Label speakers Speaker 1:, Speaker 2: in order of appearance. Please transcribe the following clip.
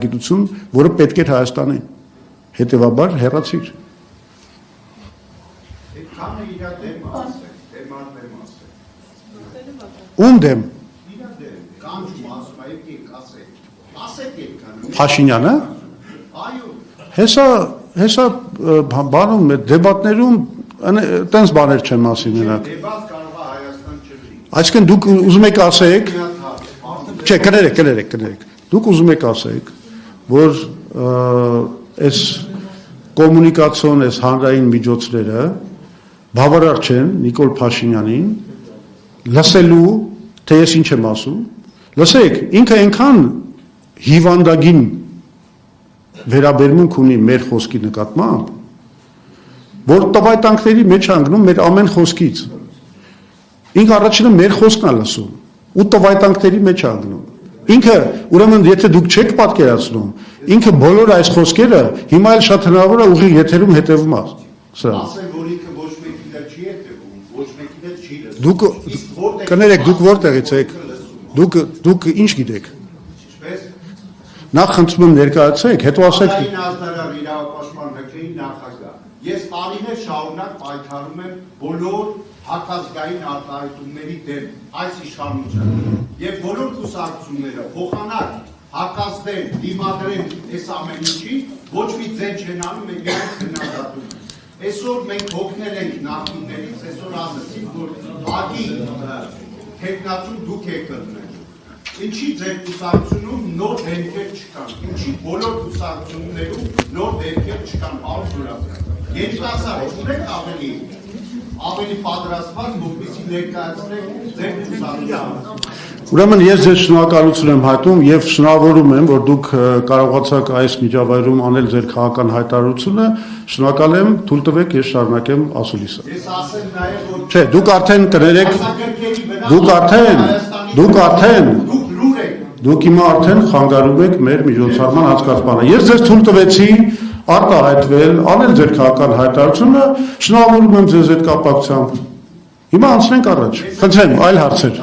Speaker 1: գիտություն, որը պետք էր Հայաստանին։ Հետևաբար հեռացիր։ Ում դեմ։ Փաշինյանը։ Հեսա բանում դեբատներում տենց բաներ չեն ասի նրանք։ Այսինքն դուք ուզում եք ասեք, չէ, կներեք, դուք ուզում եք ասեք, որ այս կոմունիկացիոն, այս հանրային միջոցները բավարար չեն Նիկոլ Փաշինյանին լսելու, թե ես ինչ եմ ասում, լսեք, ինքը այնքան հիվանդագին վերաբերմունք ունի մեր խոսքի նկատմամբ, որ տվայտանքների մեջ անգնում մեր ամեն խոսքից։ Ինքը առաջինը մեր խոսքն է լսում ու տվայտանքների մեջ անգնում։ Ինքը, ուրեմն, եթե դուք չեք պատկերացնում, ինքը բոլոր այս խոսքերը հիմա էլ շատ հնարավոր է ուղիղ եթերում հետևում է սրա։
Speaker 2: Ասեն, որ ինքը ոչ մեկին էլ չի հետևում, ոչ մեկին էլ չի լսում։
Speaker 1: Դուք կներեք, դուք որտեղից եք։ Դուք ինչ գիտեք։ Նախ խնդրում եմ ներկայացեք, հետո ասեք։
Speaker 2: Ազնարար իրավապաշտպան ՀԿ-ի նախագահ։ Ես տարիներ շարունակ պայքարում եմ բոլոր հակազգային արտահայտումների դեմ այս իշխանության եւ բոլոր կուսակցությունները փոխանակ հակազդեն, դիմադրեն այս ամեն ինչի, ոչ մի ձեն չեն անում մենք իրենց քննադատում։ Այսօր մենք հոգնել ենք նախնիներից, այսօր ասացինք, որ ագի թեկնածու դուք եք կրնել։ Ինչի ձեր կուսակցությունում նոր դեմքեր չկան, ինչի բոլոր կուսակցություններում նոր դեմքեր չկան, պարոն Զուրաբյան։ Երիտասարդ ունեք ավելի պատրաստված, որպեսզի ներկայացնեք ձեր կուսակցությունը։
Speaker 1: Ուրեմն ես ձեզ շնորհակալություն եմ հայտնում եւ շնորհավորում եմ, որ դուք կարողացաք այս միջավայրում անել ձեր քաղաքական հայտարարությունը, շնորհակալ եմ, թույլ տվեք ես շարունակեմ ասուլիսը։
Speaker 2: Ես ասեմ նաեւ, որ
Speaker 1: Չէ, դուք արդեն կներեք, դուք հիմա արդեն խանգարում եք մեր միջոցառման անցկացմանը։ Ես ձեզ թույլ տվեցի արտահայտվել, անել ձեր քաղաքական հայտարարությունը, շնորհավորում եմ ձեզ այդ կապակցությամբ։ Հիմա անցնենք առաջ։ Խնդրեմ, այլ հարցեր։